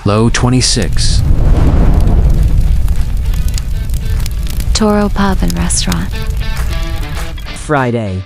Low 26. Toro Pub and Restaurant. Friday.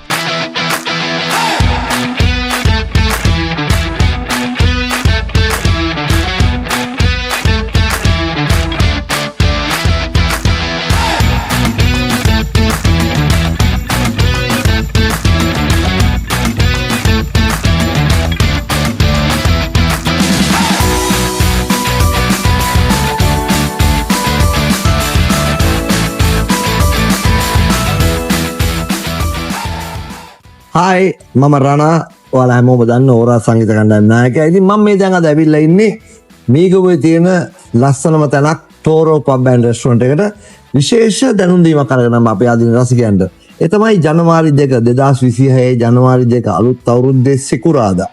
Hi මම රණා ඔයාලා හැමෝම දන්න ඕරා සංගීත කණ්ඩායම් නායකයා. ඉතින් මම මේ දැන් අද ඇවිල්ලා ඉන්නේ මීගොඩේ තියෙන ලස්සනම තැනක් ටෝරෝ පබ් ඇන්ඩ් රෙස්ටොරන්ට් එකට විශේෂ දැනුම් දීමක් අරගෙන මම අපේ ආදීන රසිකයන්ට. ඒ තමයි ජනවාරි 2 2026 ජනවාරි 2 අලුත් අවුරුද්දේ සිකුරාදා.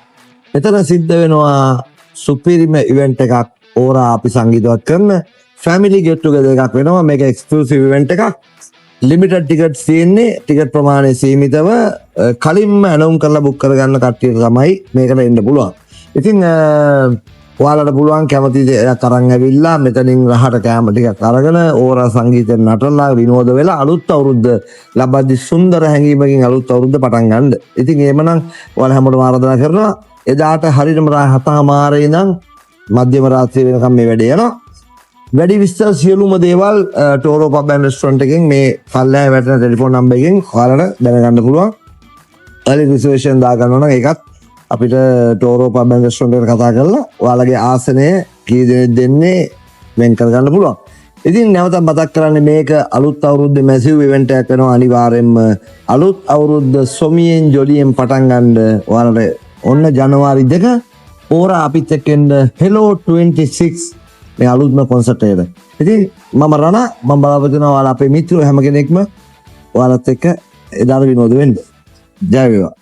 එතන සිද්ධ වෙනවා සුපිරිම ඉවෙන්ට් එකක් ඕරා අපි සංගීතවත් කරන ෆැමිලි ගෙට් ටුගෙදර් එකක් වෙනවා. මේක එක්ස්ක්ලූසිව් ඉවෙන්ට් එකක්. ලිමිටඩ් ටිකට්ස් තියෙන්නේ. ටිකට් ප්‍රමාණය සීමිතව කලින්ම ඇනවුම් කරලා බුක් කරගන්න කට්ටියට තමයි මේකට එන්න පුළුවන්. ඉතින් ඔයාලට පුළුවන් කැමති දෙයක් අරන් ඇවිල්ලා මෙතනින් රහට කෑම ටිකක් අරගෙන ඕරා සංගීතයෙන් නටලා විනෝද වෙලා අලුත් අවුරුද්ද ලබද්දි සුන්දර හැඟීමකින් අලුත් අවුරුද්ද පටන් ගන්න. ඉතින් එහෙමනම් ඔයාලා හැමෝටම ආරාධනා කරනවා එදාට හරියටම රාත්‍රී 7:00 ඉඳන් මධ්‍යම රාත්‍රිය වෙනකම් මේ වැඩේ යනවා. වැඩි විස්තර සියලුම දේවල් ටෝරෝ පබ් ඇන්ඩ් රෙස්ටොරන්ට් එකෙන් මේ පල්ලෙහා වැටෙන ටෙලිෆෝන් නම්බර් එකෙන් ඔයාලට දැනගන්න පුළුවන්. early reservation දාගන්න නම් ඒකත් අපිට ටෝරෝ පබ් ඇන්ඩ් රෙස්ටොරන්ට් එකට කතා කරලා ඔයාලගේ ආසනය කී දෙනෙක් දෙන්නේ වෙන් කරගන්න පුළුවන්. ඉතින් නැවත මතක් කරන්නේ මේක අලුත් අවුරුද්දේ මැසිව් ඉවෙන්ට් එකක් වෙනවා. අනිවාර්යෙන්ම අලුත් අවුරුද්ද සොමියෙන් ජොලියෙන් පටන් ගන්න ඔයාලට ඔන්න ජනවාරි 2 ඕරා අපිත් එක්ක එන්න hello 26 මේ අලුත්ම කොන්සර්ට් එකට. ඉතින් මම රණා මම බලාපොරොත්තු වෙනවා ඔයාලා අපේ මිත්‍රයෝ හැම කෙනෙක්ම ඔයාලත් එක්ක එදාට විනෝද වෙන්න. ජය වේවා.